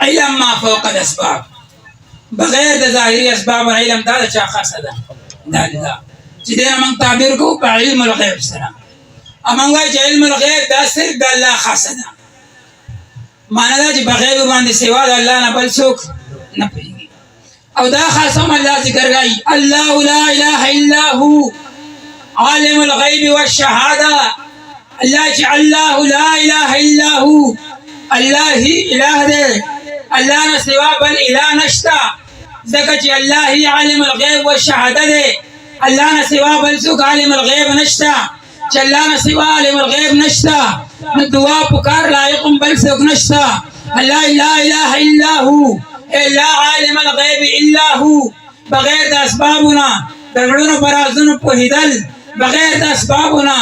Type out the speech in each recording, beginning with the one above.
علم ما فوق الاسباب بغیر د ظاهري اسباب علم دا چا خاصه ده دا چې دې موږ تعبیر کو په علم الغیب سره امون وای چې علم الغیب دا صرف د الله خاصه ده معنا دا چې بغیر باندې سوا د الله نه بل څوک نه پوهیږي او دا خاصه الله ذکر کوي الله لا اله الا هو عالم الغیب والشهاده الله لا اله الا هو الله هی الہ دے اللہ نہ سوا بل الہ نشتا ذکر چې الله هی عالم الغیب والشهاده دے اللہ نہ سوا بل څوک عالم الغیب نشتا چې الله نہ سوا عالم الغیب نشتا نو دعا پکار لائق بل څوک نشتا الله لا اله الا هو لا عالم الغیب الا هو بغیر د اسبابنا دغړو برازونو په هدل بغیر د اسبابنا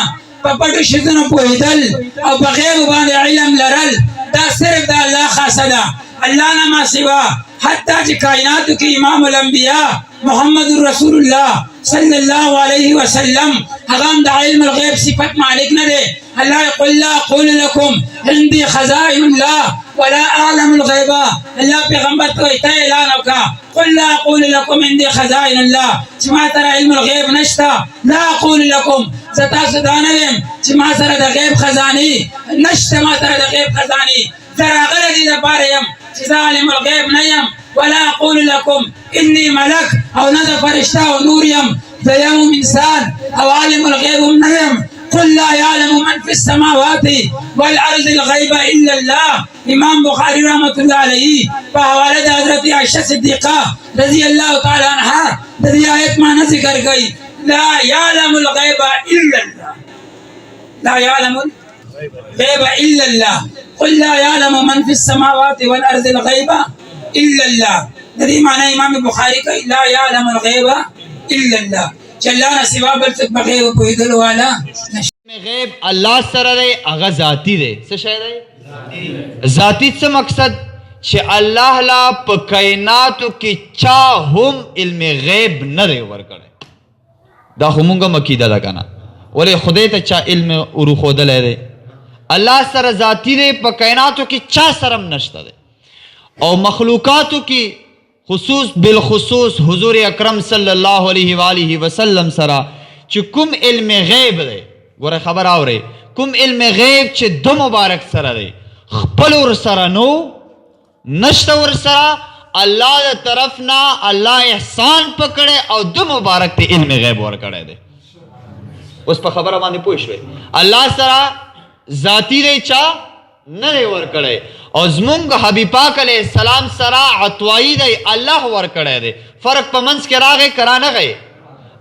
په پټو شتونو په هدل او بغیر باندې علم لرل دا صرف دا اللہ خاصه ده اللہ نما سوا حتی چې کائنات کی امام الانبیاء محمد رسول اللہ صلی اللہ علیہ وسلم هغه د علم الغیب صفت مالک نه ده الله يقول لا اقول لكم عندي خزائن الله ولا اعلم الغیب الله پیغمبر ته اعلان وکړه قل لا اقول لكم عندي خزائن الله چې ما تر علم الغیب نشتا لا اقول لكم زتا سدانم چې ما سره د غیب خزانه نشته ما سره د غیب خزانه زراغله دي د باریم چې عالم الغیب نه يم ولا اقول لكم اني ملك او نه فرشتہ او نور يم زيوم انسان او عالم الغیب نه يم قل لا يعلم من في السماوات والارض الغيب الا الله امام بخاری رحمۃ اللہ علیہ بحوالہ حضرت عائشہ صدیقہ رضی اللہ تعالی عنہا دې آیت معنی ذکر کړي لا يعلم الغيب الا الله لا يعلم الغيب الا الله قل لا يعلم من في السماوات والارض الغيب الا الله دې معنی امام بخاری کوي لا يعلم الغيب الا الله چلانا سوا بل څه بغیر پوهیدل والا غیب الله سره دی هغه ذاتی دی څه شی دی ذاتی څه مقصد چې الله لا په کائناتو کې چا هم علم غیب نه دی ورکړی دا همغه عقیده ده کنه ولې خدای ته چا علم ورخودل دی الله سره ذاتی دی په کائناتو کې چا سره نشته دی او مخلوقاتو کې خصوص بالخصوص حضور اکرم صلی اللہ علیہ وآلہ وسلم سرا چې کوم علم غیب دی ګوره خبر اورئ کوم علم غیب چې د مبارک سره دی خپل ور سره نو نشته ور سره الله د طرف نه الله احسان پکړي او د مبارک ته علم غیب ور کړی دی اوس په خبره باندې پوه شوي الله سره ذاتی دی چا نه دی ور کړی او زمونږ حبیب پاک علیہ السلام سره عطوایی دی الله ور کړی دی فرق په منځ کې راغی کرانه غی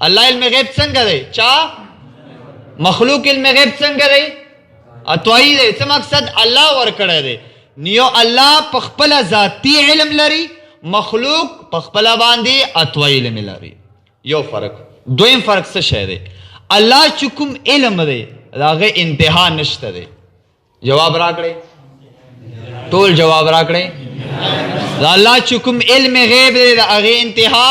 الله علم غیب څنګه دی چا مخلوق علم غیب څنګه دی عطوایی دی څه مقصد الله ور کړی دی نیو الله په خپل ذاتی علم لري مخلوق په خپل باندې عطوایی علم لري یو فرق دویم فرق څه شی دی الله چې کوم علم دی هغه انتها نشته دی جواب راکړئ ټول جواب راکړئ دا الله چې کوم علم غیب دی د هغې انتها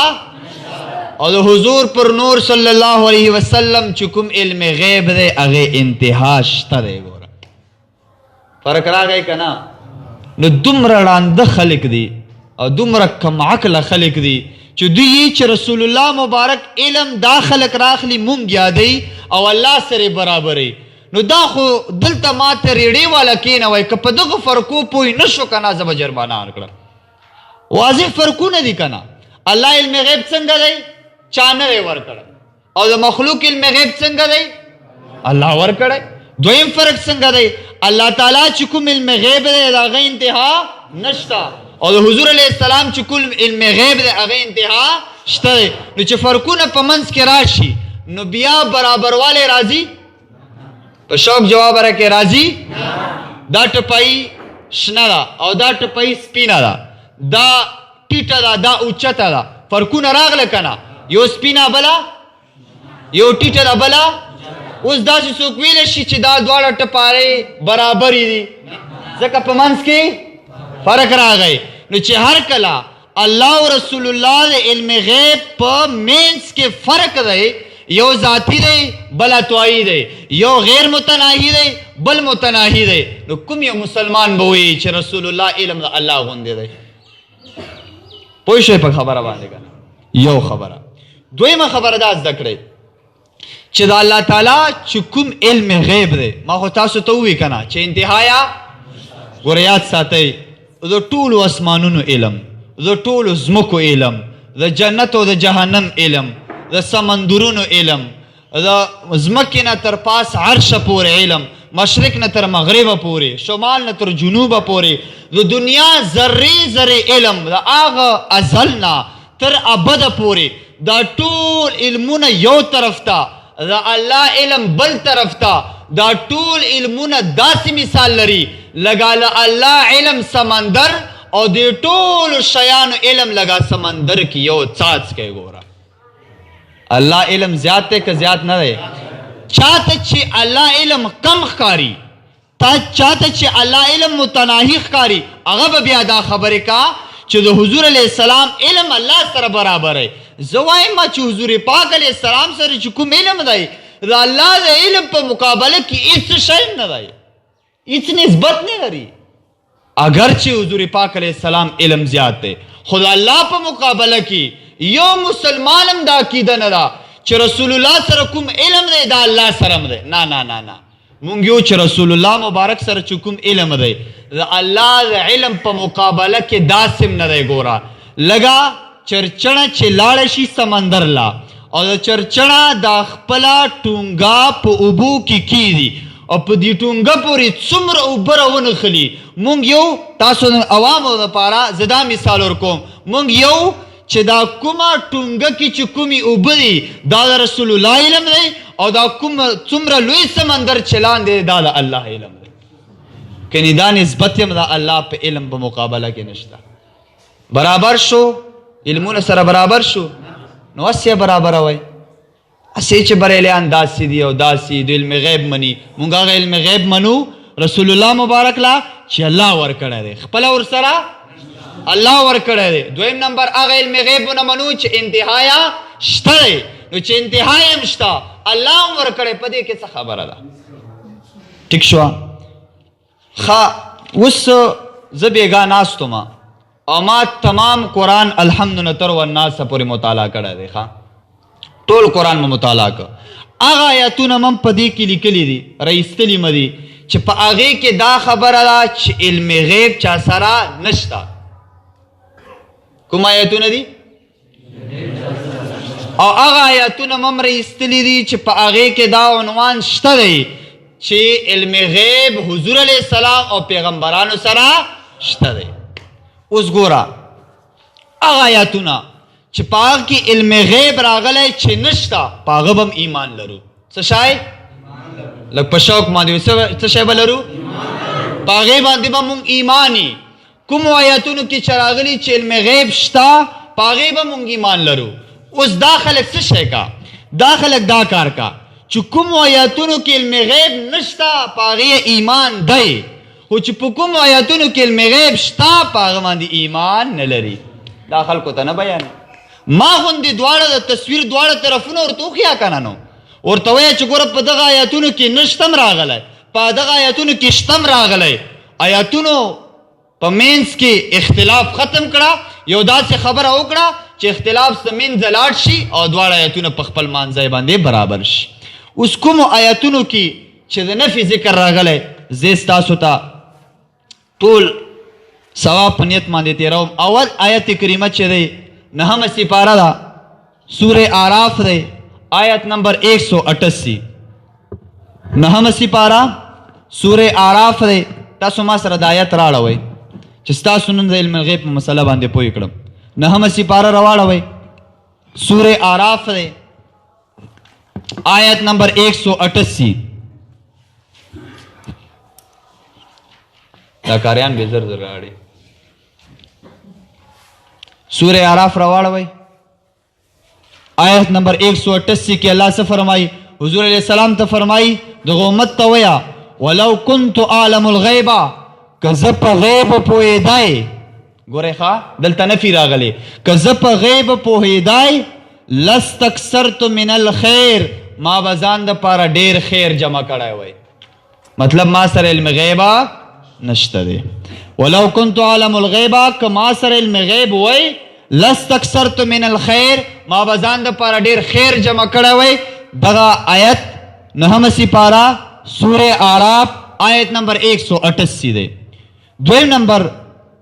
او د حضور پر نور صلی الله علیه وسلم چې کوم علم غیب دی هغې انتها شته دی ګوره فرق راغی که نه نو دومره ړانده خلک دي او دومره کم عقله خلک دي چې دوی چې رسول الله مبارک علم دا خلک راخلي مونږ یادوي او الله سره برابروي نو دا خو دلته ما ته ریډۍ والا کېنوئ که په دغه فرقو پوه نه شو که نه زه به جرمانه ورکړم واضح فرقونه دي که نه الله علم غیب څنګه دی چا نه دی ورکړی او د مخلوق علم غیب څنګه دی الله ورکړی دویم فرق څنګه دی الله تعالی چې کوم علم غیب دی د هغه انتها نشته او د حضور علیه السلام چې کوم علم غیب دی هغه انتها شته دی نو چې فرقونه په منځ کې راشي نو بیا برابروالی راځي په شوق جواب راکې راځي دا ټپۍ شنه ده او دا ټپۍ سپینه ده دا ټیټه ده دا اوچته ده فرقونه راغله که نه یو سپینه بله یو ټیټه ده بله اوس داسې څوک ویلی شي چې دا دواړه ټپارې برابرې دي ځکه په منځ کې فرق راغی نو چې هر کله الله او رسول الله د علم غیب په منځ کې فرق دی یو ذاتی دی بل عطوایی دی یو غیر متناهی دی بل متناهی دی نو کوم یو مسلمان به وایي چې رسول الله علم د الله غوندې دی پوه شئ په خبره باندې کنه. یو خبره. دویمه خبره دا زده کړئ چې د الله تعالی چې کوم علم غیب دی، ما خو تاسو ته ووی کنه چې انتهایا ګوره یاد ساتئ د ټولو اسمانونو علم، د ټولو ځمکو علم، د جنت او د جهنم علم، د سمندرونو علم، د ځمکې نه تر پاس عرشه پورې علم، مشرق نه تر مغربه پورې، شمال نه تر جنوبه پورې، د دنیا ذرې ذرې علم، د هغه ازل نه تر ابده پورې، دا ټول علمونه یو طرف ته، د الله علم بل طرف ته، دا ټول علمونه داسې مثال لري لکه د الله علم سمندر او د ټولو شیانو علم لکه سمندر کې یو څاڅکی. ګوره الله علم زیات دی که زیات نه دی؟ چاته چې الله علم کم ښکاري، چاته چې الله علم متناهي ښکاري، هغه به بیا دا خبرې کا چې د حضور علیه السلام علم الله سره برابر دی. زه وایم چې حضور پاک علیه السلام سره چې کوم علم دی د الله د علم په مقابله کې هیڅ شی نه دی، هیڅ نسبت نه لري. اگر چې حضور پاک علیه السلام علم زیات دی، خو د الله په مقابله کې یو مسلمان هم دا عقیده نه ده چې رسول الله سره کوم علم دی دا الله سره هم دی. نه نه نه نه، مونږ یو چې رسول الله مبارک سره چې کوم علم دی د الله د علم په مقابله کې داسې نه دی. ګوره لږه چرچڼه چې لاړه شي سمندر لا او د چرچڼه د خپله ټونګه په اوبو کې کیږي او په دې ټونګه پورې څومره اوبه راونښلي. مونږ یو تاسو د عوامو دپاره زه دا مثال ورکوم، مونږ یو چې دا کومه ټونګه کې چې کومې اوبه دي دا د رسول الله علم دی او دا کوم څومره لوی سمندر چې لاندې دی دا د الله علم دی. کنې دا نسبت هم د الله په علم په مقابله کې نشته. برابر شو علمونه سره برابر شو نو هسې برابروئ. هسې چې بریلیان داسې دي او داسې د علم غیب مني، مونږ هغه علم غیب منو رسول الله مبارک لا چې الله ورکړی دی، خپله ورسره الله ورکړی دی. دویم نمبر هغه علم غیب ونه منو چې انتهایا شته دی، نو چې انتهای هم شته الله هم ورکړی، په دې کې څه خبره ده؟ ټیک شوه. ښه اوس زه بېګا ناست وم او ما تمام قرآن الحمد نه تر والناس پورې مطالعه کړی دی. ښه ټول قرآن مې مطالعه کړ. هغه آیاتونه هم په دې کې لیکلي دي، رایستلي مې دي چې په هغې کې دا خبره ده چې علم غیب چا سره نشته. کوم آیاتونه دي؟ او هغه آیاتونه هم رایستلي دي چې په هغې کې دا عنوان شته دی چې علم غیب حضور علیه السلام او پیغمبرانو سره شته دی. اوس ګوره هغه آیاتونه چې په هغه کې علم غیب راغلی چې نشته په هغه به هم ایمان لرو. څه شی؟ لږ په شوق باندې څه شی به لرو؟ په هغې باندې به مونږ ایمان یي. کومو آیاتونو کې چې راغلي چې علم غیب شته په هغې به مونږ ایمان لرو. اوس دا خلک څه شی کا؟ دا خلک دا کار کا چې کومو آیاتونو کې علم غیب نشته په هغې ایمان دی، خو چې په کومو آیاتونو کې علم غیب شته په هغه باندې ایمان نه لري. دا خلکو ته نه بیانې. ما غوندې دواړه د تصویر دواړه طرفونه ورته وښیه که نه، نو ورته وایه چې ګوره په دغه آیاتونو کې نشتم راغلی، په دغه آیاتونو کې شتم راغلی. آیاتونو په منځ کې اختلاف ختم کړه، یو داسې خبره وکړه چې اختلاف څه منځه لاړ شي او دواړه آیاتونه په خپل مانځای باندې برابر شي. اوس کومو آیاتونو کې چې د نفي ذکر راغلی زه ستاسو ته ټول ثواب په نیت باندې تېروم. اول آیت کریمه چې دی 9 سپاره ده، سورہ آراف دی، آیت نمبر 188. 9 سپاره سورہ آراف دی. تاسو ما سره د آیت راړوئ چې ستاسو نن د علم الغیب په مسله باندې پوه کړم. 9 سپاره راواړوئ، سورہ آراف دی، آیت نمبر 188. دا کاریان به زر زر راړي. سورہ آراف راواړوئ، آیت نمبر 188 کې الله څه فرمایي؟ حضور علیہ السلام ته فرمایي دغه امت ته وایه ولو كنت اعلم الغیب که زه په غیب پوهېدی. ګورئ ښه دلته نفي راغلی، که زه په غیب پوهېدی لستکثرت من الخیر، ما به ځان دپاره ډېر خیر جمع کړی وی. مطلب ما سره علم غیبه نشته دی. ولو كنت اعلم الغیبه که ما سره علم غیب وی لستكثرت من الخير ما بزان د پاره ډیر خیر جمع کړی وای. دغه آیت نهم سپارا سورہ اعراف آیت نمبر 188 دی. دویم نمبر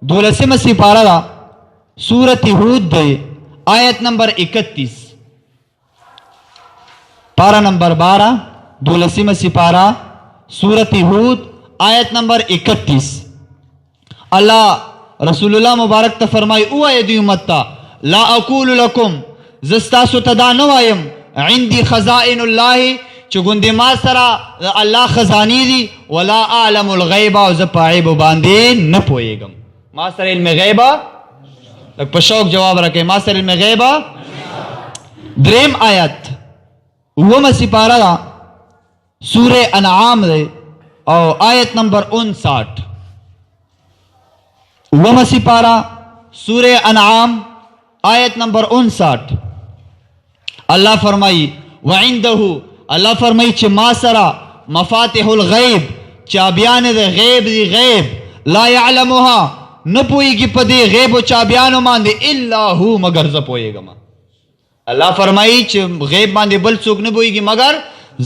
12 سپارا دا سورۃ ہود دی آیت نمبر 31. پارا نمبر 12 12 سپارا سورۃ ہود آیت نمبر 31. اللہ رسول اللہ مبارک ته فرمای او اے دی امت تا لا اقول لكم زستاسو تدا نو ایم عندي خزائن الله چګوندې ما سره الله خزانی دي ولا اعلم الغیب او ز پایب باندې نه پويګم. ما سره علم غیب لک په شوق جواب راکې ما سره علم غیب. دریم آیت ومه سپارا دا سورہ انعام دے او آیت نمبر 59. ومه سپارا سورہ انعام آیت نمبر 59. اللہ فرمائی وعنده اللہ فرمائی چھ ما سرا مفاتح الغیب چابیان دے غیب دی غیب لا یعلمها نپوئی گی پدی غیب و چابیانو ماندے الا ہو مگر زپوئے گا ما. اللہ فرمائی چھ غیب ماندے بل سوک نپوئی گی مگر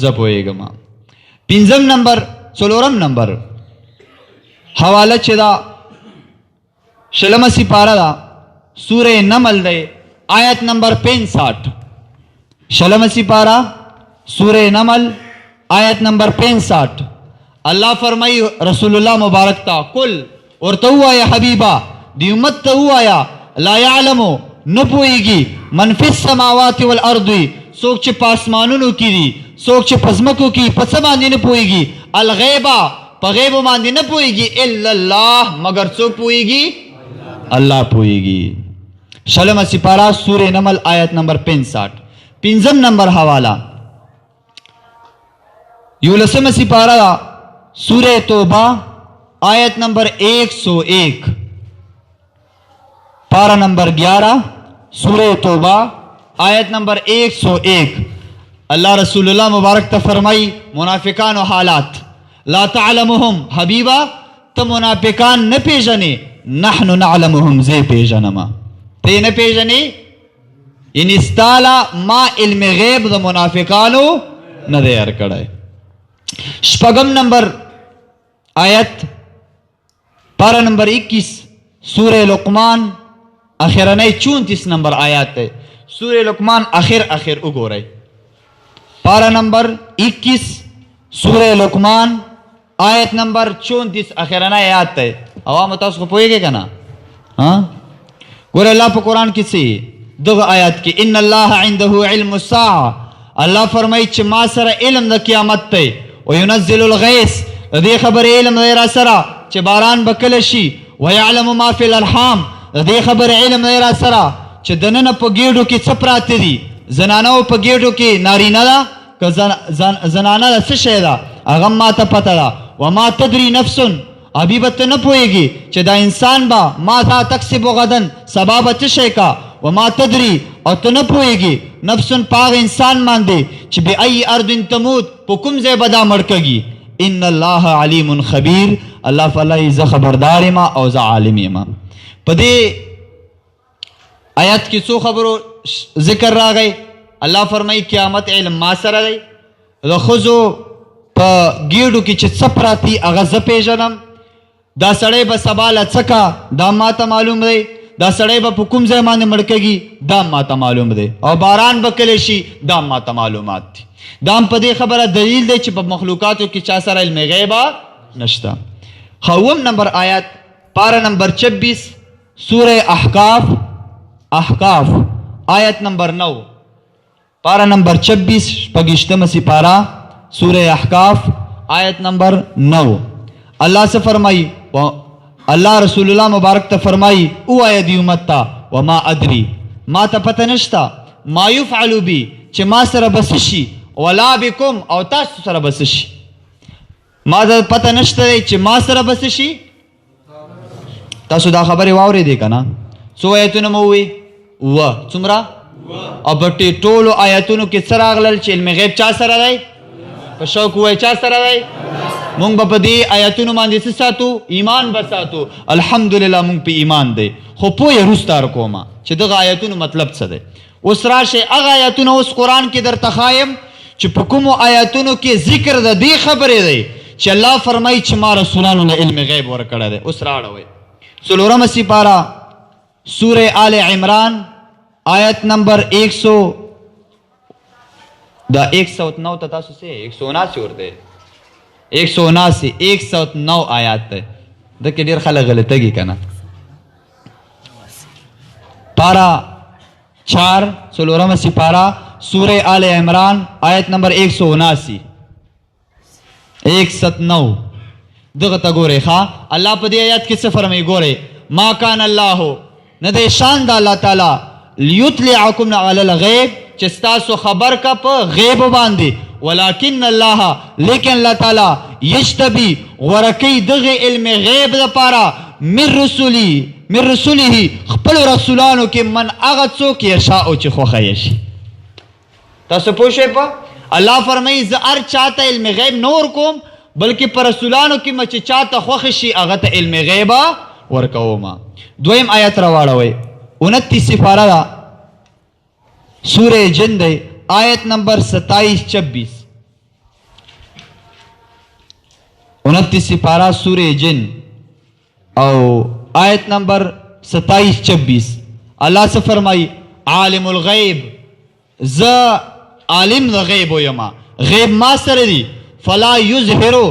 زپوئے گا ما. پنزم نمبر سلورم نمبر حوالہ چھ دا شلم سپارہ دا سورہ نمل دے آیت نمبر 65. شلم سپارہ سورہ نمل آیت نمبر 65. اللہ فرمائی رسول اللہ مبارک تا کل اور تو آیا حبیبہ دی امت تو آیا لا یعلمو نپوئی گی من فی السماوات والارض سوک چھ پاسمانونو کی دی سوک چھ پزمکو کی پسماندی نپوئی گی الغیبہ پا غیبو ماندی نپوئی گی الا اللہ مگر سوک پوئی گی اللہ پوئی گی. شلم سپارہ سورہ نمل آیت نمبر 65. پنزم نمبر حوالہ یولسم سپارہ سورہ توبہ آیت نمبر 101. پارہ نمبر 11 سورہ توبہ آیت نمبر 101. اللہ رسول اللہ مبارک تا فرمائی منافقان و حالات لا تعلمهم حبیبہ تا منافقان نہ پیجنے نحن نعلمهم زی پیجنما تے نہ پیجنے ان استالا ما علم غیب دا منافقانو نہ دیر کڑے. شپگم نمبر آیت پارہ نمبر 21 سورہ لقمان اخیرنے 34 نمبر آیات ہے. سورہ لقمان اخیر اگو رہے. پارہ نمبر 21 سورہ لقمان آیت نمبر 34 اخیرنے آیات ہے. عوام تاسو کو پوئے گے کنا ہاں گورے اللہ پا قرآن کسی دو آیات کی ان اللہ عنده علم الساعة اللہ فرمائی چھ ما سر علم دا قیامت تے وینزل الغیث دے خبر علم دیرا سرا چھ باران بکلشی ویعلم ما فی الارحام دے خبر علم دیرا سرا چھ دنن پا گیڑو کی سپراتی دی زنانو پا گیڑو کی نارینا دا کہ زنانا دا سشے دا اغم ما تا پتا دا وما تدری نفسن ابھی بت نہ پوئے گی چہ دا انسان با ما تا تکسب غدن سباب تشے کا وما تدری اور تو نہ پوئے گی نفسن پاغ انسان مان دے چہ بی ای ارض تموت پکم زے بدا مڑکگی. ان اللہ علیم خبیر اللہ فلاحی ز خبردار ما او ز عالمی ما. پدے آیت کی سو خبرو ذکر را گئے. اللہ فرمائی قیامت علم ما سر دے رخزو پا گیڑو کی چھ سپراتی اغز پیجنم دا سڑے با سبالا چکا دا ماتا معلوم دے دا سڑے با پکم زیمان مڑکگی دا ماتا معلوم دے اور باران با کلیشی دا ماتا معلومات تھی. دا ہم پا دے خبر دلیل دے چھ پا مخلوقاتو کی چا سر علم غیبہ نشتا. خوم نمبر آیت پارہ نمبر 26 سورہ احقاف آیت نمبر 9. پارہ نمبر 26 پگشتم سپارہ سورہ احقاف آیت نمبر 9. اللہ سے فرمائی اللہ رسول اللہ مبارک تا فرمائی او آیا دی امت تا وما ادری ما تا پتہ نشتا ما یفعلو بی چھ ما سر بسشی ولا بکم او تاسو سر بسشی. ما تا پتہ نشتا دے چھ ما سر بسشی. تاسو دا خبری واوری دے کنا سو آیتون مووی څومره او بټي ټولو آیاتونو کې سره اغلل چې علم غیب چا سره دی په شوق وای چا سره دی مونږ په دې آیاتونو باندې څه ساتو ایمان بساتو الحمدلله مونږ په ایمان دی خو په یې رستار کوما چې دغه آیاتونو مطلب څه دی. اوس راشه هغه آیاتونه اوس قرآن کې درته ښایم چې په کومو آیاتونو کې ذکر د دې خبرې دی چې الله فرمایي چې ما رسولانو له علم غیب ورکړی دی. اوس راړوئ 4 سپاره سورہ آل عمران آیت نمبر 100 دا 109 ته تاسو سه 179 ورته 109 آیات ته د کې ډیر خلک غلطګي کنه. پارا 4 4 سپارہ سورہ آل عمران آیت نمبر 179 دغه ته ګوره ښا الله په دې آیات کې څه فرمایي. ګوره ما کان الله نه د شان د الله تعالی لیطلعکم علی الغیب چې ستاسو خبر کا په غیب باندې ولکن الله لیکن الله تعالی یجتبی ورکی دغه علم غیب لپاره من رسوله خپل رسولانو کې من هغه څوک یشاء چې خوښه یې شي. تاسو پوه شئ په الله فرمایي زه هر چاته علم غیب نور کوم بلکې پر رسولانو کې مچ چاته خوښ شي هغه ته علم غیب ورکوما. دویم آیت راواړوي 29 سپاره دا سورہ جن دی آیت نمبر 27-26 29 سپاره سورہ جن او آیت نمبر 27-26 الله سے فرمائی عالم الغیب ز عالم د غیب یما غیب ما سره دی فلا یظهرو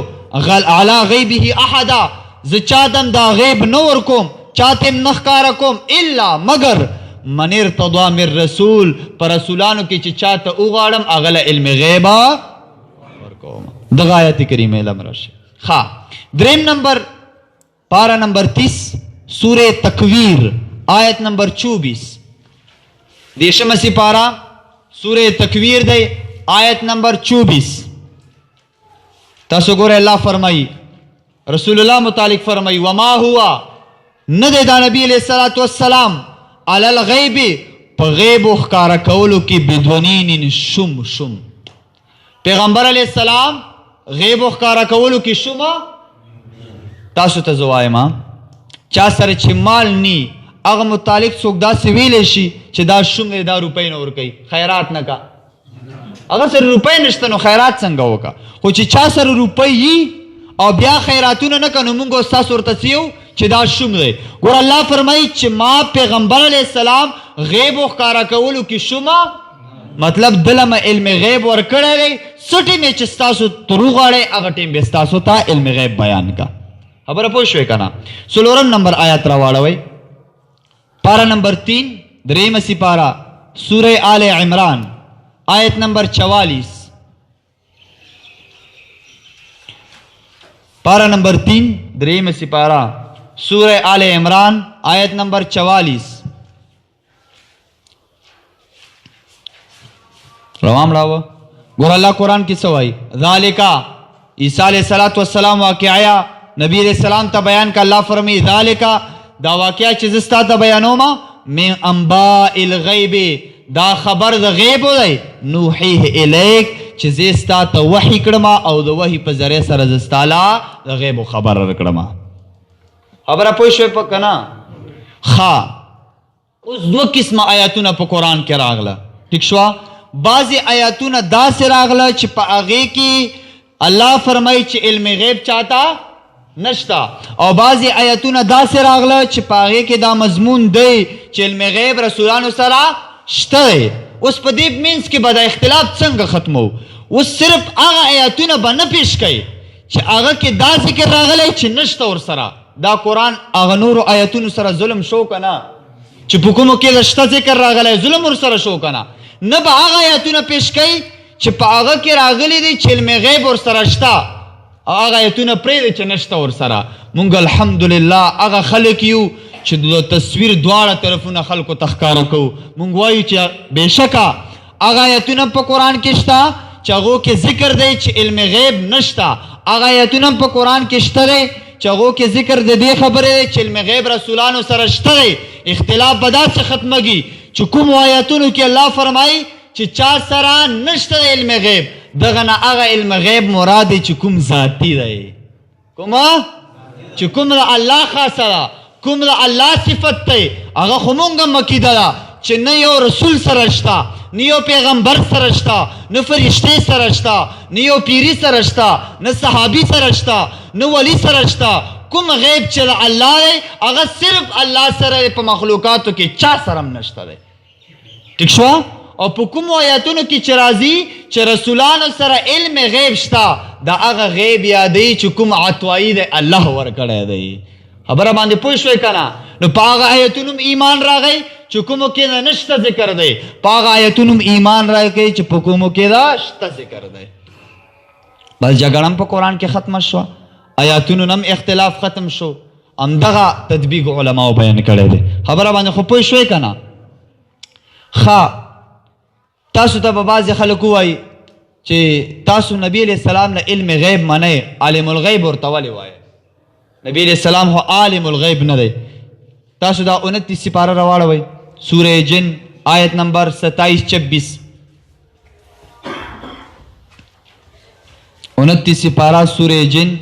علی غیبه احدا ز چادم دا غیب نور کوم چاتم نخکار کوم الا مگر من ارتضا من رسول پر رسولانو کی چې چاته وغواړم اغله علم غیبا ورکوم. دغه آیت کریمه لمرش ها. دریم نمبر پارا نمبر 30 سورہ تکویر آیت نمبر 24 دیشم سپارہ سورہ تکویر دے آیت نمبر 24 تاسو ګوره الله فرمائی رسول الله متعلق فرمائی وما ہوا ندے دا نبی علیہ الصلوۃ والسلام علی الغیب په غیب ښکارا کولو کې بدونین شم پیغمبر علیہ السلام غیب ښکارا کولو کې شوم تاسو ته زوایم چا سره چې مال نی هغه متعلق څوک داسې ویلی شي چې دا شوم دی دا روپۍ نه ورکوي خیرات نه کا. اگر سره روپۍ نشته نو خیرات څنګه وکړه خو چې چا سره روپۍ او بیا خیراتونه نه که نو مونږ ستاسو ورته څه چې دا شوم دی. ګوره الله فرمایي چې ما پیغمبر علیه السلام غیب ښکارا کولو کې شومه مطلب دله مې علم غیب ورکړی دی څه ټیم یې چې ستاسو تر وغواړئ هغه ټیم به ستاسو ته علم غیب بیان کا. خبره پوه شوې که نه. 16 نمبر آیات راواړوئ پارا نمبر 3 دریم سپارہ سورہ آل عمران آیت نمبر 44 پارا نمبر 3 دریم سپارہ سورہ آل عمران آیت نمبر 44 روام لاو گور اللہ قرآن کی سوائی ذالکا عیسیٰ علیہ السلام واقعیا نبی علیہ السلام تا بیان کا اللہ فرمی ذالکا دا واقعہ چیزستا تا بیانو ما من انباء الغیب دا خبر دا غیب دی نوحیه الیک چیزستا تا وحی کرما او دا وحی پا ذریع سر زستالا دا غیب خبر رکرما. خبر پوشوی پا کنا خوا اس دو قسم آیاتونا پا قرآن کے راغلا ٹھیک شوا. بعضی آیاتونا دا سے راغلا چی پا آغی کی اللہ فرمائی چی علم غیب چاہتا نشتا او بعضی آیاتونه داسې راغله چې په هغې کې دا مضمون دی چې علم غیب رسولانو سره شته دی. اوس په دې منځ کې به دا اختلاف څنګه ختمو. اوس صرف هغه آیاتونه به نه پیش کوي چې هغه کې دا ذکر راغلی چې نشته ورسره. دا قرآن هغه نورو آیاتونو سره ظلم شو که نه چې په کومو کې د شته ذکر راغلی ظلم ورسره شو که نه. نه به هغه آیاتونه پیش کوي چې په هغه کې راغلی دی چې علم غیب ورسره شته هغه آیتونه پرېږدئ چې نشته ورسره. مونږ الحمدلله هغه خلک یو چې د تصویر دواړه طرفونه خلکو ته ښکاره کوو. مونږ وایو چې بېشکه هغه آیتونه په قرآن کې شته چې هغو کې ذکر دی چې علم غیب نشته. هغه آیتونه په قرآن کې شته دی چې هغو کې ذکر د دې خبرې دی چې علم غیب رسولانو سره شته دی. اختلاف به داسې ختمږي چې کومو آیتونو کې الله فرمایي چې چا سره نشته دی علم غیب دغه نه هغه علم غیب مراد چې کوم ذاتی دی کومه چې کوم د الله خاصه ده کوم د الله صفت دی هغه خو مونږ هم عقیده ده چې نه یو رسول سره شته نه یو پیغمبر سره شته نه فرشتې سره شته نه یو پیری سره شته نه صحابي سره شته نه ولی سره شته کوم غیب چې د الله دی هغه صرف الله سره په مخلوقاتو کې چا سره هم نشته دی ٹھیک شو او په کوم آیاتونو کې چې راځي چې رسولانو سره علم غیب شته دا هغه غیب یادوي چې کوم عطوایي دی الله ورکړی دی خبره باندې پوه شوئ که نه نو په هغه آیتونو ایمان راغی چې کومو کې دا نشته ذکر دی په هغه آیتونو ایمان راغی چې په کومو کې دا شته ذکر دی بس جګړه په قرآن کې ختمه شوه آیاتونو هم اختلاف ختم شو همدغه تطبیق علماو بیان کړی دی خبره باندې خو پوه شوئ که نه ښه تاسو ته به بعضې خلک ووایي چې تاسو نبی علیہ السلام نه علم غیب منئ عالم الغیب ورته ولې وایئ نبی علیہ السلام خو عالم الغیب نه دی تاسو دا 29 سپاره راواړوئ سورہ جن آیت نمبر 27-26 29 سپاره سورہ جن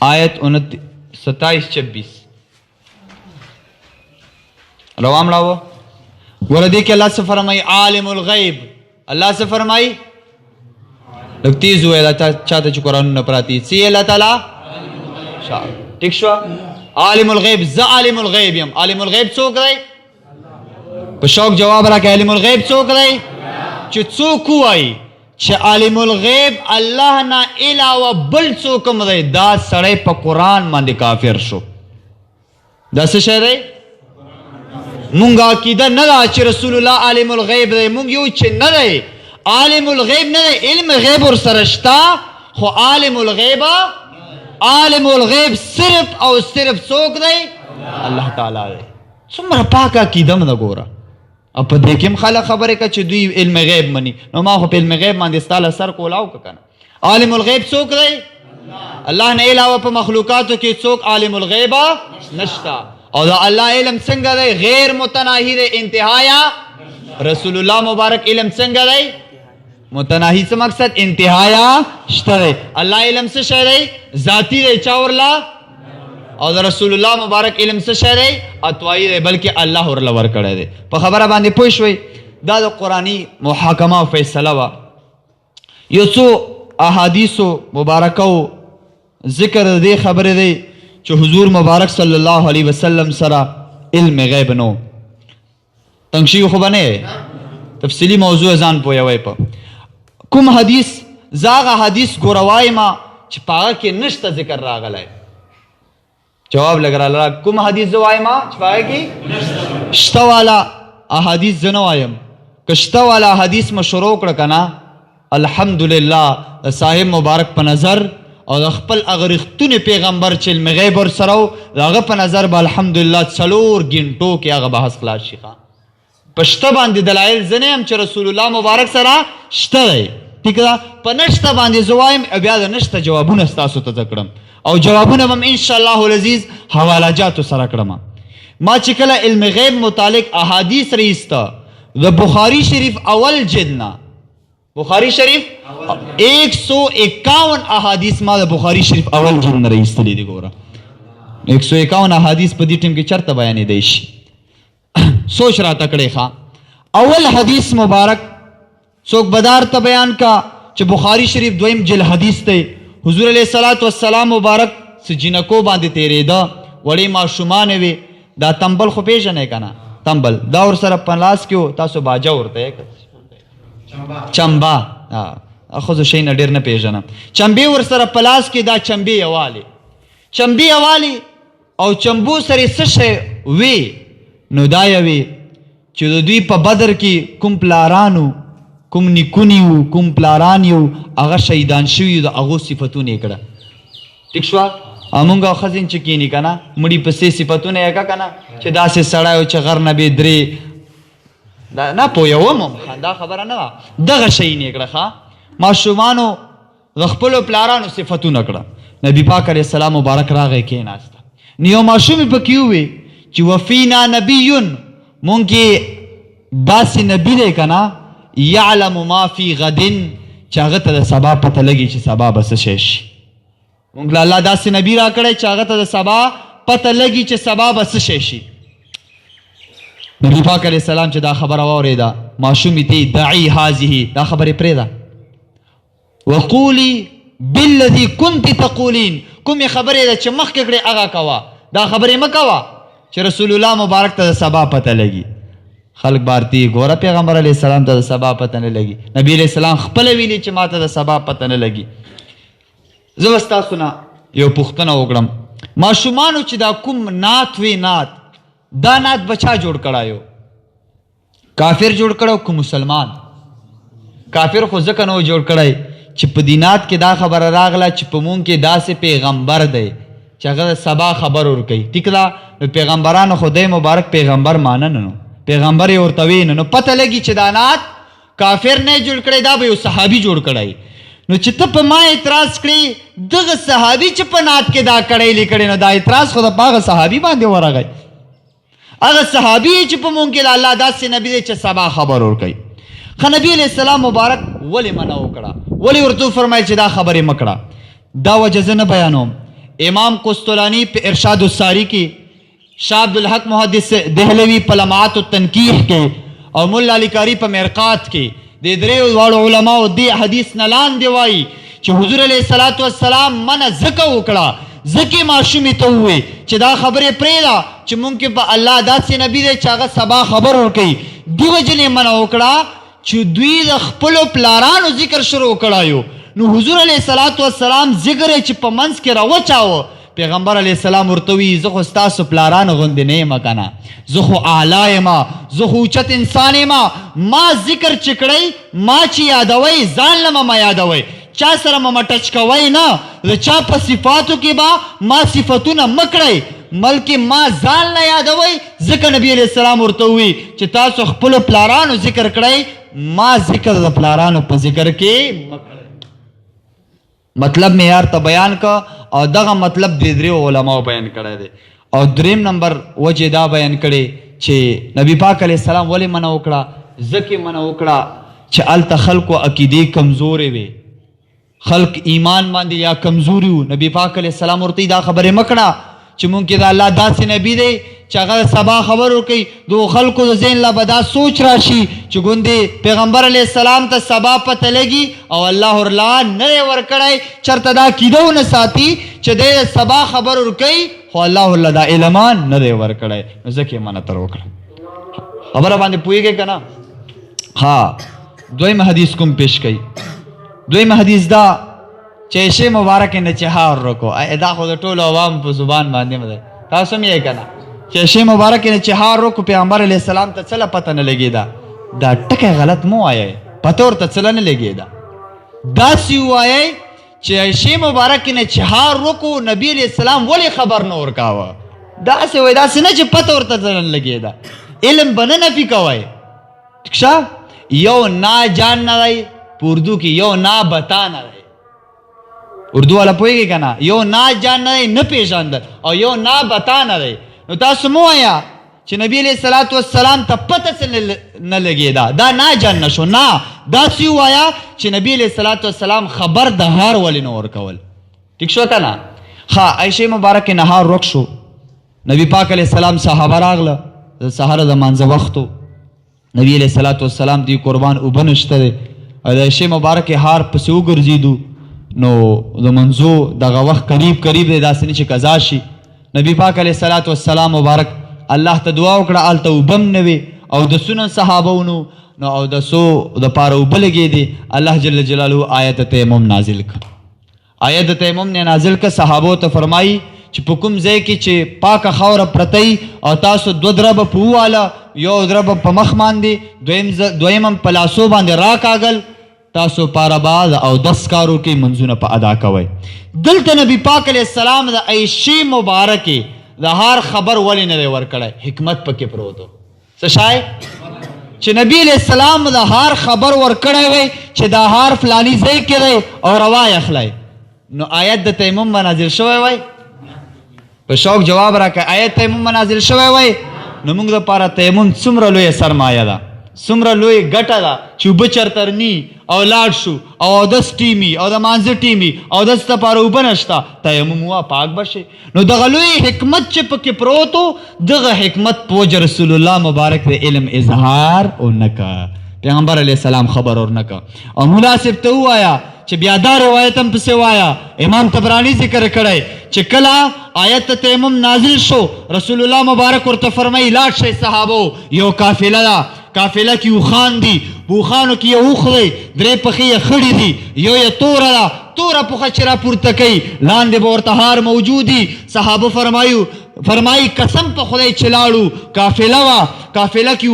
آیت 27-26 روام راو ورده کې الله څه فرمایي عالم الغیب الله څه فرمایي لږ تیز ووایه دا چاته چې قرآنونه پراته څه یې الله تعالی ٹھیک شو عالم الغیب زه عالم الغیب یم عالم الغیب څوک دی په شوق جواب راکړه عالم الغیب څوک دی چې څوک وایي چې عالم الغیب الله نه علاوه بل څوک هم دی دا سړی په قرآن باندې کافر شو دا څه شی دی مونږ عقیده نه ده چې رسول الله عالم الغیب دی مونږ یو چې نه دی عالم الغیب نه دی علم غیب ورسره شته خو عالم الغیب صرف او صرف څوک دی الله تعالی دی څومره پاکه عقیده م ده ګوره او په دې کې هم خلک خبرې که چې دوی علم غیب مني نو ما خو په علم غیب باندې ستا له سر کولاو که که نه عالم الغیب څوک دی الله نه علاوه په مخلوقاتو کې څوک عالم الغیب نشته او دا الله علم څنګه دی غیر متناهی دی انتهایا رسول الله مبارک علم څنګه دی متناهی څه مقصد انتهایا شته دی الله علم څه شی دی ذاتی دی چا ورله او د رسول الله مبارک علم څه شی دی عطوایي دی بلکې الله ورله ورکړی دی په خبره باندې پوه شوئ دا د قرآني محاکمه او فیصله وه یو څو احادیثو مبارکو ذکر د دې خبرې دی چې حضور مبارک صلی الله علیه وسلم سره علم غیب نو تنګ شوي خو به نه تفصیلي موضوع ځان پوهوئ په کوم حدیث زه هغه حدیث ګوره وایم چې په هغه کې نشته ذکر راغلی جواب لګ راله کوم حدیث زه وایم چې په هغه کې شته والا احادیث زه نه وایم که شته والا حدیث مې شروع کړه که نه الحمدلله د صاحب مبارک په نظر او د خپل هغه رښتونی پیغمبر چې علم غیب ورسره و د هغه په نظر به الحمدلله 4 ګنټو کې هغه بحث خلاص شي په شته باندې دلایل زه نه یم چې رسول الله مبارک سره شته دی ٹھیک ده په نشته باندې زه وایم بیا د نشته جوابونه ستاسو ته زه کړم او جوابونه به م انشاءالله العزیز حوالهجاتو سره کړم ما چې کله علم غیب متعلق احادیث رایسته د بخاری شریف اول جلد نه بخاری شریف 151 احادیث ما د بخاری شریف اول جلد نه رایستلی دي ګوره 151 احادیث په دې ټیم کې چرته بیانېدی شي سوچ راته کړی ښه اول حدیث مبارک څوک بدار ته بیان کا چې بخاری شریف دویم جلد حدیث دی حضور علیہ الصلوۃ والسلام مبارک سجینکو باندې تیرېده وړې ماشومانې وې دا تمبل خو پیژنې که نه تمبل دا ورسره په لاس کې و تاسو باجه ورته چمبا ښځو شی نه ډېر نه پیژنم چمبې ورسره په لاس کې دا چمبې یوالې او چمبو سره څه شی وی نو دا یوې چې د دوی په بدر کې کوم پلارانو کوم نیکونی وو کوم پلاران یو هغه شهیدان شوي د هغو صفتونه یې کړه ټیک شوه مونږ او ښځین چې کیني که نه مړي پسې صفتونه یې که نه چې داسې سړی و چې غر نه بې درې نه پوهوم هم دا خبره نه وه دغه شی یې کړه ښه ماشومانو د خپلو پلارانو صفتونه کړه نبي پاک علیه السلام مبارک راغی کېناسته نو یو ماشوم یې پکې ووی چې وفینا نبیون مونږ کې داسې نبي دی که نه یعلم ما فی غدن چې هغه ته د سبا پته لګي چې سبا به څه شی شي مونږ له الله داسې نبي راکړی چې هغه ته د سبا پته لګي چې سبا به څه شی شي. نبی پاک علیه السلام چې دا خبره واورېده ماشومې ته دعی هذه دا خبرې پرېږده وقولي بالذي كنت تقولين کومې خبرې ده چې مخکې کړې هغه کوه دا خبرې مه کوه چې رسول الله مبارک ته د سبا پته لګي. خلق بارتی ګوره پیغمبر علیه السلام ته د سبا پته نه لګي. نبی علیه السلام خپله ویلي چې ما ته د سبا پته نه لګي. زه به ستاسو نه یو پوښتنه وکړم ماشومانو چې دا کوم نعت وی نعت دا نعت بچا جوړ کړایو کافر جوړ کړو که مسلمان؟ کافر خو ځکه نو جوړ کړی چې په دینات کې دا خبره راغله چې په مونږ کې داسې پیغمبر دی چې هغه د سبا خبر ورکوي. ټیک ده نو پیغمبرانو خدای مبارک پیغمبر مانه نه نو پیغمبر یې ورته وی نو پته لګي چې دا نعت کافر نه جوړ کړی دا به یو صحابي جوړ کړی. نو چې ته په ما اعتراض کړي دغه صحابي چې په نعت کې دا کړی لیکړی نو دا اعتراض خو د هغه صحابي باندې ورغی. هغه صحابي چې په مونږ کې الله داسې نبي دی چې سبا خبر ورکوي. خو نبی علیہ السلام مبارک ولې منع وکړه ولې ورته وفرمایل چې دا خبرې مه کړه؟ دا وجه زه نه بیانوم. امام قسطلانی په ارشاد الساری کې شاه عبدالحق محدث دهلوي په لمعات التنکیح کې او ملا علی کاری په مرقات کې د درې واړو علماو دې حدیث نه لاندې وایي چې حضور علیه الصلاۃ والسلام منع ځکه وکړه ځکه ماشومې ته ووایي چې دا خبرې پرېږده چې مونږ کې په الله داسې نبي دی چې هغه سبا خبر ورکوي. دې وجې نه منع وکړه چې دوی د خپلو پلارانو ذکر شروع کړایو. نو حضور علیه الصلاۃ والسلام ذکر یې چې په منځ کې راوچاوه پیغمبر علیه السلام ورته وی زه خو ستاسو پلارانو غوندې نه یم که نه زه خو اعلی یم زه خو اوچت انسان یم ما ذکر چې کړی ما چې یادوئ ځان له مه یادوئ چا سره مه ټچ کوئ نه د چا په صفاتو کې به ما صفتونه مه کړئ بلکې ما ځان نه یادوئ ځکه نبي علیه السلام ورته ووی چې تاسو خپلو پلارانو ذکر کړئ ما ذکر د پلارانو په ذکر کې مه کړئ. مطلب مې یار ته بیان که او دغه مطلب د دریو علماو بیان کړی دی. او دریم نمبر وجه دا بیان کړی چې نبی پاک علیه السلام ولې منع وکړه ځکه منع وکړه چې هلته خلکو عقیدې کمزورې وې خلق ایمان باندې یا کمزوري وو. نبی پاک علیه السلام ورته دا خبرې مه کړه چې مونږ کې د الله داسې نبي دی چې هغه سبا خبر ورکوي. دو خلکو د ذهن لا به دا سوچ راشي چې ګوندې پیغمبر علیه السلام ته سبا پته لګي او الله ورله نه دی ورکړی چېرته دا عقیده ونه ساتي چې دی د سبا خبر ورکوي خو الله ورله دا علمان نه دی ورکړی نو ځکه یې منع تر وکړه. خبره باندې پوهېږئ که نه؟ ها دویم حدیث کوم پیش کوي؟ دویم حدیث دا چې عیشې مبارکې نه چهار رکو دا خو د ټولو عوام په زبان باندې مده تاسو هم یې که نه چې عیشې مبارکې نه چهار رکو پیغمبر علیه السلام ته څه پته نه لګېده دا ټکی غلط مو وایئ پته ورته څه نه لګېده داسې ووایئ چې عیشې مبارکې نه چهار رکو نبي علیه السلام ولې خبر نه ورکاوه داسې وایي داسې نه چې پته ورته څه نه لګېده علم به نه نفي کوئ ټیک شه یو نا جان نه دی په اردو کې یو نا بتا نه دی اردو والا پوهېږي که نه یو نا جان نه دی نه پېژندل او یو نا بتا نه دی نو تاسو مه وایه چې نبی علیه الصلاۃ والسلام ته پته څه نه لګېده دا نا جان نه شو نه داسې ووایه چې نبی علیه الصلاۃ والسلام خبر د هار ولې نه ورکول ټیک شو که نه ښه عیشې مبارکې نهار روک شو نبی پاک علیه السلام صحابه راغله د سهاره د مانځه وخت و نبی علیه الصلاۃ والسلام دی قربان اوبه نشته دی او د عیشې مبارکې هار پسې وګرځېدو نو د منځو دغه وخت قریب دی داسې نه چې قضا شي نبی پاک علیه الصلاۃ والسلام مبارک الله ته دعا وکړه هلته اوبه هم نه وې او د سنن صحابه ونو نو او د سو دپاره اوبه لګېدې الله جل جلاله آیت تیمم نازل کړ آیت تیمم نه نازل کړ صحابو ته فرمایي چې په کوم ځای کې چې پاکه خاوره پرته او تاسو دوه دربه په وواله یو دربه په مخ باندې دویم هم په لاسو باندې راکاږل تاسو پاره بعد او 10 کارو کې منځونه په ادا کوئ. دلته نبی پاک علیه السلام د عیشې مبارکې د هار خبر ولې نه دی ورکړی حکمت پکې پروت و څه شای چې نبی علیه السلام د هار خبر ورکړی وی چې دا هار فلانی ځای کې دی او روا یې اخلی نو آیت د تیمم به نازل شوی وی په شوق جواب راکړه آیت تیمم به نازل شوی وی نو موږ دپاره تیمم څومره لویه سرمایه ده سمره لوی ګټه ده چې اوبه چرته نی او لاړ شو او اودس ټیمي او د مانځه ټیمي اودس دپاره اوبه نشته تیمم ووه پاک به شي نو دغه لوی حکمت چې پکې پروت و دغه حکمت په وجه رسول الله مبارک د علم اظهار ورنکه پیغمبر علیه السلام خبر ورنکه او مناسب ته ووایه چې بیا دا روایت هم پسې وایا امام طبرانی ذکر کړی چې کله آیت تیمم نازل شو رسول الله مبارک ورته فرمایي لاړ شئ صحابو یو قافله ده قافله کې اوښان دي په اوښانو کې یو اوښ دی درې پښې یې خړې دي یو یې توره ده توره پښه چې راپورته کوي لاندې به ورته هار موجود دي صحابه فرمایي قسم په خدای چې لاړو قافله وه قافله کې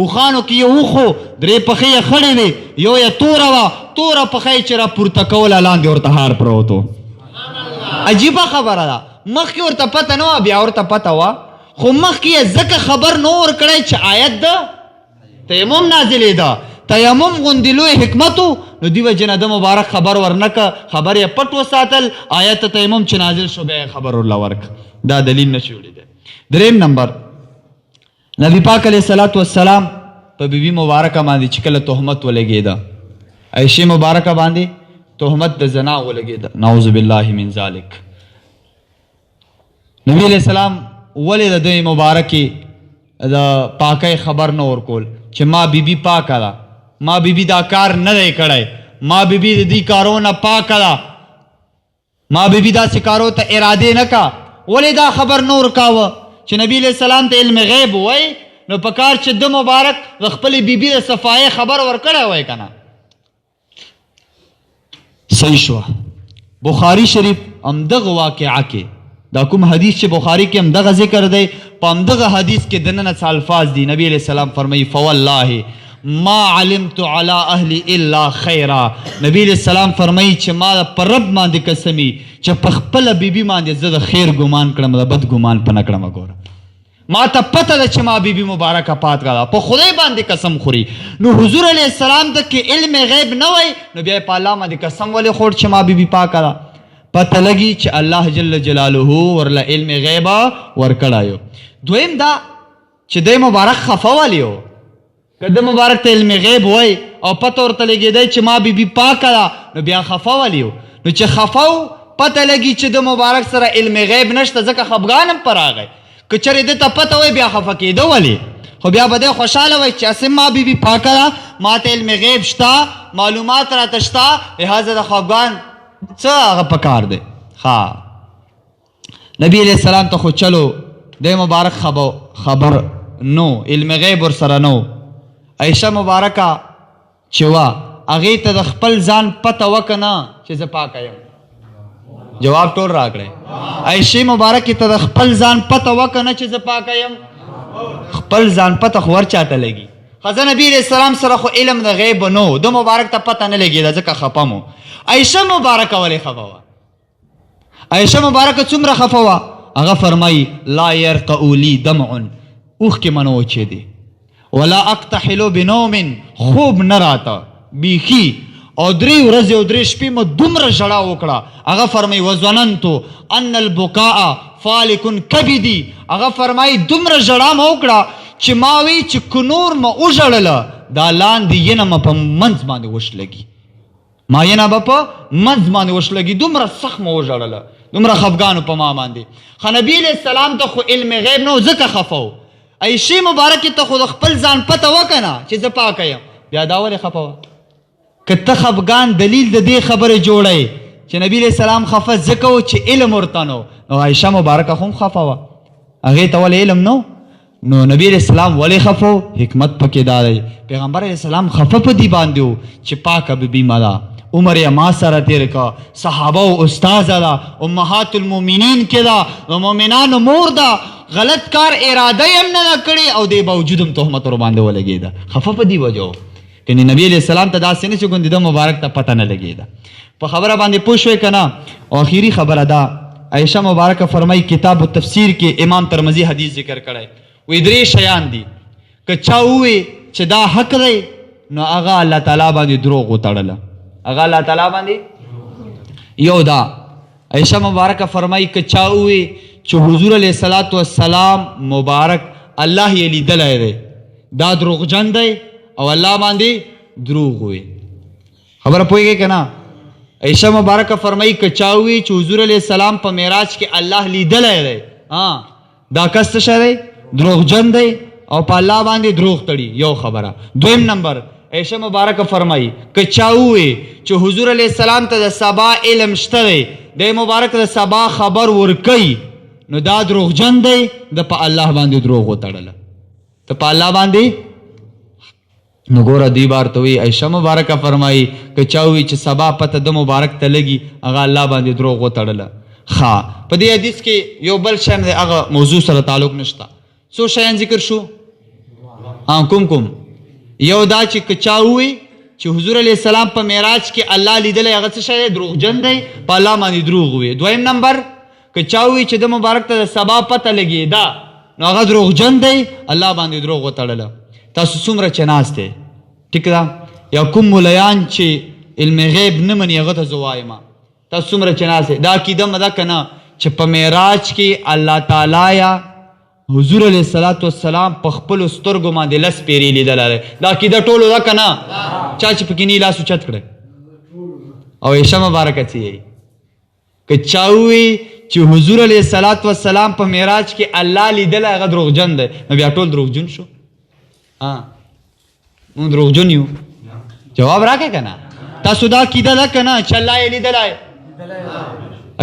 اوښانو کې یو اوښ و درې پښې یې خړې دي یو یې توره وه توره پښه یې چې راپورته کوله لاندې ورته هار پروت و عجیبه خبره ده مخکې ورته پته نه وه بیا ورته پته وه خو مخکې یې ځکه خبر نه ورکړی چې آیت ده تیمم نازلېده تیمم غوندې لوی حکمت و نو دې وجې نه د مبارک خبر ورنکه خبر یې پټ وساتل آیت تیمم چې نازل شو بیا یې خبر ورله ورکه دا دلیل نه شي وړی دریم نمبر نبی پاک علیه صلات وسلام په بیبي مبارکه باندې چې کله تهمت ولګېده عایشې مبارکه باندې تهمت د زنا ولګېده نعوذ بالله من ذلک نبی علیہ السلام ولې د دوی مبارکې د پاکۍ خبر نه ورکول چې ما بیبي پاکه ده ما بیبي دا کار نه دی کړی ما بیبي د دې کارو نه پاکه ده ما بیبي داسې کارو ته ارادې نه کا ولې دا خبر نه ورکاوه چې نبی علیہ السلام ته علم غیب وای نو په کار چې د مبارک د خپلې بیبي د صفایۍ خبر ورکړی وای که نه صحیح شوه بخاري شریف همدغه واقعه کې دا کوم حدیث چې بخاری کې همدغه ذکر دی په همدغه حدیث کې دننه څه الفاظ دي نبی علیہ السلام فرمایي فوالله ما علمت على اهل الا خیرا نبی علیہ السلام فرمایي چې ما پر رب باندې قسمی چې په خپله بیبي باندې زه د خیر ګمان کړم د بد ګمان په نه کړم ګوره ما ته پته ده چې ما بیبي مبارکه پاتکه ده په خدای باندې قسم خوري نو حضور علیہ السلام ته کې علم غیب نه وای نو بیا په الله باندې قسم ولې خور چې ما بیبي پاکه ده پته لګي چې الله جل جلاله ورله علم غیبه ورکړایو دویم دا چې دی مبارک خفه والی و که د مبارک ته علم غیب وای او پته ورته لګېدی چې ما بیبي پاکه ده نو بیا خفه والی و نو چې خفه و پته لګي چې د مبارک سره علم غیب نشته ځکه خفګان هم پر راغی که چېرې ده ته پته وای بیا خفه کېده ولې خو بیا به دی خوشحاله وای چې اسې ما بیبي پاکه ده ما ته علم غیب شته معلومات راته شته لهذا د خفګان څه هغه پکار دی ها نبی علیہ السلام ته خو چلو دی مبارک خبر نو علم غیب ورسره نو عایشه مبارکه چې وه هغې ته د خپل ځان پته وکه نه چې زه پاکه یم جواب ټول راکړی عایشې مبارکې ته د خپل ځان پته وکه نه چې زه پاکه یم خپل ځان پته خو ور چاته لګي خزه نبی علیہ السلام سره خو علم د غیب نو د مبارک ته پته نه لګېده ځکه خفه مو عایشه مبارکه ولې خفه وه عایشه مبارکه څومره خفه وه هغه فرمایي لا یرقع لی دمع اوښکې منه وچېدې ولا اکتحلو بنوم خوب نه راته بیخي او 3 ورځې او 3 شپې مو دومره ژړا وکړه هغه فرمایي وظننتو ان البکاء فالک کبدي هغه فرمایي دومره ژړا مو وکړه چې ما وی چې کنور مو وژړله دا لاندې ینه مه په منځ باندې وشلګي ما ینه به په منځ باندې وشلګي دومره سخت مو وژړله دومره خفګانو په ما باندې خو نبي علیہ السلام ته خو علم غیب نه و ځکه خفه و عایشې مبارکې ته خو د خپل ځان پته وکه نه چې زه پاکه یم بیا دا ولې خفه وه که ته خفګان دلیل د دې خبرې جوړی چې نبی علیہ السلام خفه ځکه و چې علم ورته نو نو عایشه مبارکه خو هم خفه وه هغې ته ولې علم نو نو نبی علیہ السلام ولې خفه و حکمت پکې دا دی پیغمبر علیہ السلام خفه په دې باندې و چې پاکه بیبي مه ده عمر یې ما سره تیر کا صحابه او استاذه ده امهات المؤمنین کې ده د مؤمنانو مور ده غلط کار اراده یې هم نه ده کړې او دې باوجود هم تهمت ورباندې ولګېده خفه په دې وجه و کنی نبی علیہ السلام ته داسې نه چې ګوندې د مبارک ته پته نه لګېده په خبره باندې پوه شوې که نه او اخري خبره ده عایشه مبارکه فرمایي کتاب التفسیر کې امام ترمذي حدیث ذکر کړی وی 3 شیان دي که چا ووی چې دا حق دی نو هغه الله تعالی باندې دروغ وتړله هغه الله تعالی باندې یو دا عایشه مبارکه فرمایي که چا ووی چې حضور علیه السلام مبارک الله یې لیدلی دی دا دروغجن دی او الله باندې دروغ وي. خبره پوهیږئ که نه؟ عائشہ مبارکه فرمایي که چا ووي چې حضور علیه السلام په معراج کې الله لیدلی دی دا کس څه شی دی؟ دروغجن دی او په الله باندې دروغ تړي. یو خبره. دویم نمبر عائشہ مبارکه فرمایي که چا ووي چې حضور علیه السلام ته د سبا علم شته دی دی مبارک د سبا خبر ورکوي نو دا دروغجن دی د په الله باندې دروغ وتړله ته په الله باندې. نو ګوره دی بار ته وی عائشہ مبارکه فرمایي که چا ووي چې سبا پته د مبارک ته لګي هغه الله باندې دروغ وتړله. په دې حدیث کې یو بل شی دی هغه موضوع سره تعلق نشته. څو شیان ذکر شو؟ کوم یو دا چې که چا ووي چې حضور علیه السلام په معراج کې الله لیدلی هغه څه شی دی؟ دروغجن دی په الله باندې دروغ وي. دویم نمبر که چا ووي چې د مبارک ته د سبا پته لګېده نو هغه دروغجن دی الله باندې دروغ وتړله. تاسو څومره چې ناست دی ټیک ده یا کوم ملیان چې علم غیب نه مني هغه ته زه وایم تاسو څومره چې ناست دی دا عقیده مه ده که نه چې په معراج کې الله تعالی یا حضور علیه السلام په خپلو سترګو باندې لس پیرې لیدلی دی دا عقیده ټولو ده که نه؟ چا چې پکې نه لاس اوچت کړی او عائشہ مبارکه څه یې که چا ووي چې حضور علیه السلام په معراج کې الله لیدلی هغه دروغجن دی نو بیا ټول دروغجن شو. مونږ دروغجن یو؟ جواب راکړئ که نه؟ تاسو دا عقیده ده که نه چې الله یې لیدلی؟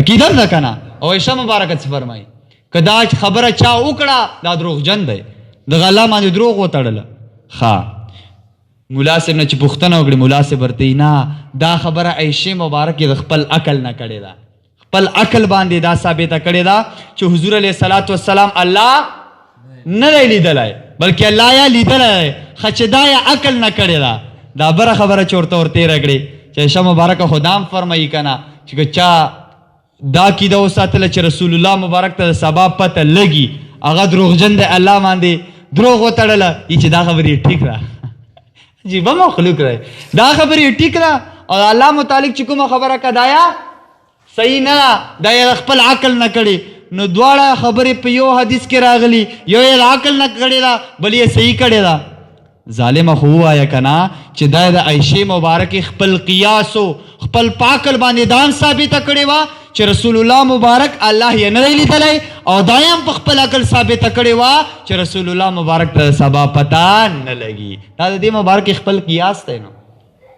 عقیده ده که نه؟ او عائشہ مبارکه څه فرمایي که دا خبره چا وکړه دا دروغجن دی دغه الله باندې دروغ وتړله. ملا صاحب نه چې پوښتنه وکړي ملا صاحب ورته نه دا خبره عائشې مبارکې د خپل عقل نه کړې ده خپل عقل باندې دا ثابته کړې ده چې حضور علیه السلام الله نه دی لیدلی بلکې الله یا لیدلی دی ښه چې دا یې عقل نه کړې ده دا بره خبره چې ورته ورتېره کړې چې عائشہ مبارکه خو دا هم فرمایي که نه چې که چا دا عقیده وساتله چې رسول الله مبارک ته د سبا پته لګي هغه دروغجن دی الله باندې دروغ وتړله چې دا خبرې ټیک ده عجیبه مخلوق دی دا خبرې ټیک ده او الله متعلق چې کومه خبره که دا یا صحیح نه ده دا یې خپل عقل نه کړې نو دواړه خبرې په یو حدیث کې راغلي یو یې عقل نه کړې ده بل یې صحیح کړې ده. ظالمه خو ووایه که نه چې دا د عائشې مبارکې خپل قیاس و خپل پاکل باندې دام ثابته کړې وه چې رسول الله مبارک الله یې نه دی لیدلی او دا یې هم په خپل عقل ثابته کړې وه چې رسول الله مبارک ته سبا پته نه لګي. دا د دې مبارک خپل قیاس دی نو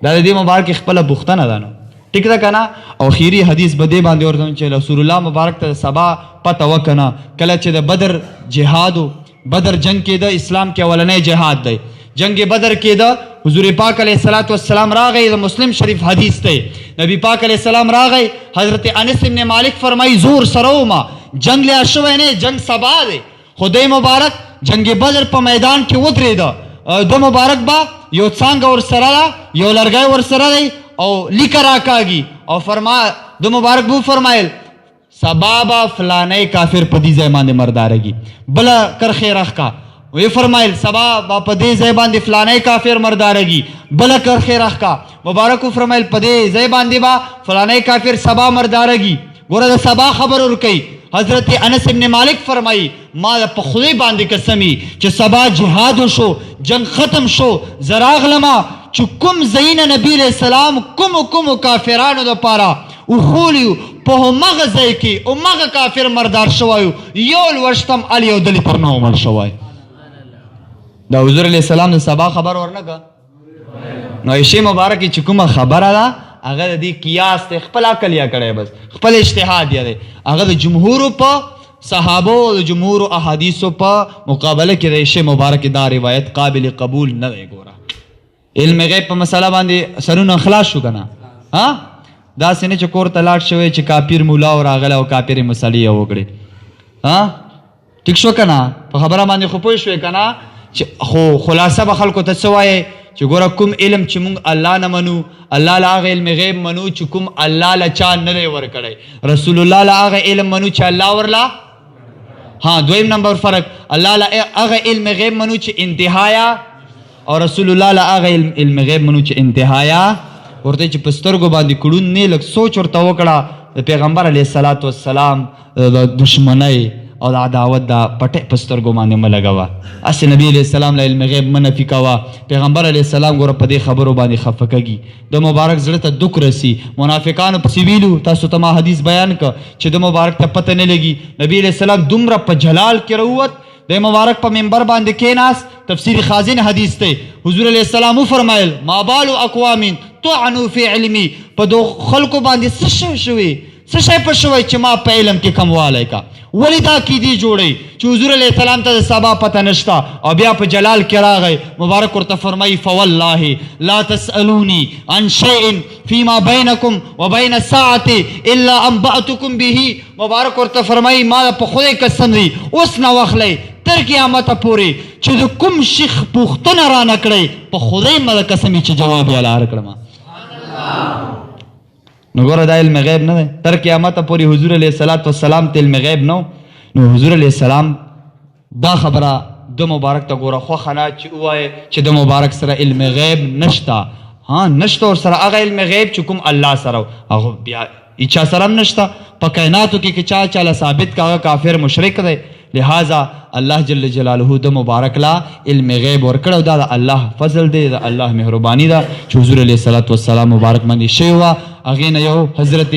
دا د دې مبارک خپله پوښتنه ده نو ټیک ده که نه. او خیري حدیث به دې باندې ورته چې رسول الله مبارک ته سبا پته وکه نه کله چې د بدر جهاد و بدر جنگ کېده اسلام کې اولنی جهاد دی جنگ بدر کېده حضور پاک علیه السلام راغی د مسلم شریف حدیث دی نبی پاک علیه السلام راغی حضرت انس ابن مالک فرمایي زور سره وما جنگ لیا شوی نه جنگ سبا دی خدای مبارک جنگ بدر په میدان کې ودرېده د مبارک با یو څانګه ورسره ده یو لرګی ورسره دی او لیکه راکاږي او د مبارک بو فرمایل سبا به فلانی کافر په دې ځای باندې مردارګي بله کرښې راښکا وی فرمایل سبا با په دې ځای باندې فلانی کافر مردارګي بله کرښې راښکا مبارک فرمایل په دې ځای باندې با فلانی کافر سبا مردارګي ګوره د سبا خبر ورکوي. حضرت انس ابن مالک فرمایي ما په خدای باندې قسمي چې سبا جهاد وشو جنگ ختم شو زه راغلمه چې کوم ځایونه نبي علیه السلام کومو کافرانو دپاره وښولي په همغه ځای کې همغه کافر مردار شوی یو لوشتم هلې یو دلې تر نه عمر شوی. دا حضور علیه السلام د سبا خبر ورنکړه نو عائشې مبارکې چې کومه خبره ده هغه د دې قیاس دی خپل عقل یا کړی بس خپل اجتهاد یا دی هغه د جمهورو په صحابو د جمهورو احادیثو په مقابله کې د عائشې مبارکې دا روایت قابل قبول نه دی. ګوره علم غیب په مسله باندې سرونه خلاص شو که نه داسې نه چې کور ته لاړ شوی چې کافر مولا او راغلی او کافرې مسلې یې وکړې ټیک شو که نه په خبره باندې خو پوه شوې که نه خو خلاصه به خلکو ته څه وایې چې ګوره کوم علم چې مونږ الله نه منو الله له هغه علم غیب منو چې کوم الله له چا نه دی ورکړی رسول الله له هغه علم منو چې الله ورله دویم نمبر فرق الله له هغه علم غیب منو چې انتهایا او رسول الله له هغه علم غیب منو چې انتهایا ورته چې په سترګو باندې کړون نه لږ سوچ ورته وکړه د پیغمبر علیه السلام د دشمنۍ او دا عداوت دا پټه پسترګو باندې ملګوا اس نبی علیہ السلام له علم غیب منفی کوا پیغمبر علیہ السلام ګور په دې خبرو باندې خفقږي د مبارک زړه ته دک رسی منافقانو په سیویلو تاسو ته ما حدیث بیان ک چې د مبارک ته پته نه لګي نبی علیہ السلام دومره په جلال کې روت د مبارک په منبر باندې کېناس تفسیر خازن حدیث ته حضور علیہ السلام فرمایل ما بال اقوام طعنوا فی علمی په دو خلکو باندې څه شوي څه شی په شوی چې ما په علم کې کموالی کا ولې دا کیدی جوړی چې حضور علیہ السلام ته د سبا پته نشته او بیا په جلال کې راغی مبارک ورته فرمایي فوالله لا تسألوني عن شيء فيما بينكم وبين الساعة الا انبأتكم به مبارک ورته فرمایي ما په خدای قسم دی اوس نه واخلی تر قیامت پورې چې د کوم شیخ پوښتنه را نه کړی په خدای مله قسم چې جواب یې لار کړم نو ګوره دا علم غیب نه دی تر قیامت پورې حضور علیہ السلام ته علم غیب نو حضور علیہ السلام دا خبره د مبارک ته ګوره خوښه نه چې ووایه چې د مبارک سره علم غیب نشته ها نشته ور سره هغه علم غیب چې کوم الله سره هغه بیا چا سره هم نشته په کائناتو کې چا چاله ثابت کا کافر مشرک دی لہذا الله جل جلاله د مبارک لا علم غیب ورکړو دا د الله فضل دی د الله مهرباني ده چې حضور علیہ السلام مبارک باندې شی وا هغه نه یو حضرت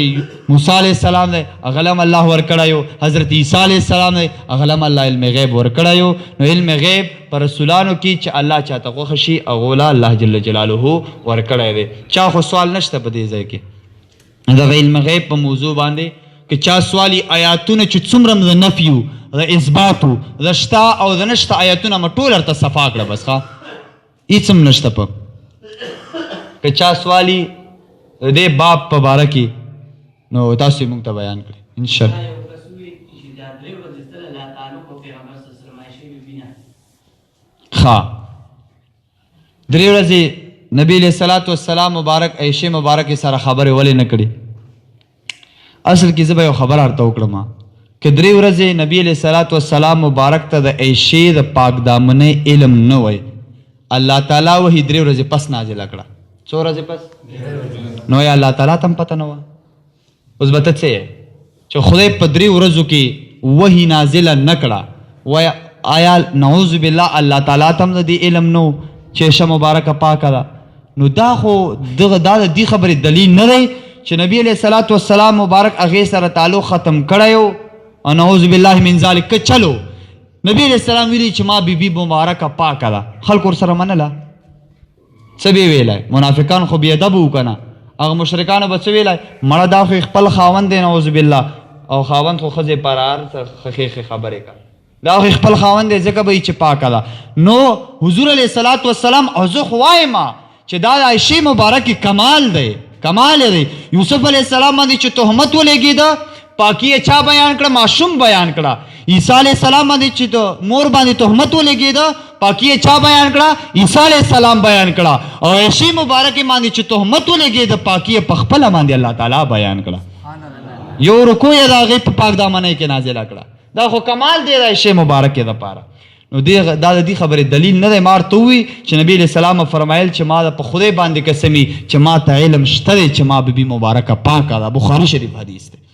موسی علیہ السلام دی هغه لم الله ورکړایو حضرت عیسی علیہ السلام دی هغه لم الله علم غیب ورکړایو نو علم غیب پر رسولانو کې چې الله چاته خوښ شي هغه لا الله جل جلاله ورکړای دی چا خو سوال نشته په دې ځای کې دا علم غیب په موضوع باندې که چا سوالی آیاتونه چې څومره د نفیو د اثباتو د شتا او د نشته آیاتونه ما ټول ورته صفا کړه بس ښه هېڅ هم نشته په که چا سوالی د دې باب په باره کې نو تاسو یې موږ ته بیان کړئ انشاءالله ښه درې ورځې نبی علیہ السلام مبارک عایشې مبارکې سره خبرې ولې نه کړې اصل کې زه به یو خبره ورته وکړم که درې ورځې نبی علیہ السلام مبارک ته د عایشې د پاک دامنۍ علم نه وی الله تعالی وحی درې ورځې پس نازله کړه څو ورځې پس نو یا الله تعالی ته هم پته نه وه اوس به ته څه یې چې خدای په درې ورځو کې وحی نازله نه کړه وایه آیا نعوذ بالله الله تعالی ته هم د دې علم نه چې عایشه مبارکه پاکه ده نو دا خو دا د دې خبرې دلیل نه دی چې نبی علیہ السلام مبارک هغې سره تعلق ختم کړی او نعوذ بالله من ذلک که چلو نبی علیہ السلام ویلي چې ما بیبي مبارکه پاکه ده خلکو ورسره منله څه به ویلی منافقان خو بېادب وو که نه هغه مشرکانو به څه ویلی مړه دا خو خپل خاوند دی نعوذ بالله او خاوند خو ښځې پر هر څه ښې خبرې کوه دا خو خپل خاوند دی ځکه به یې چې پاکه ده نو حضور علیہ السلام او زه خو وایم چې دا د عایشې مبارکې کمال دی کمال دی یوسف علیہ السلام باندې چې تهمت ولګېده پاکی چا بیان کړه ماشوم بیان کړه عیسی علیہ السلام باندې چې مور باندې تهمت ولګېده پاکی چا بیان کړه عیسی علیہ السلام بیان کړه او عایشې مبارکې باندې چې تهمت ولګېده پاکی په خپله باندې الله تعالی بیان کړه یو رکوع یې د هغې په پاک دامنۍ کې نازله کړه دا خو کمال دی د عایشې مبارکې دپاره نو دا د دې خبرې دلیل نه دی ما ورته ووي چې نبي علیہ السلام فرمایل چې ما په خدای باندې قسمي چې ما ته علم شته دی چې ما بیبي مبارکه پاکه ده بخاري شریف حدیث دی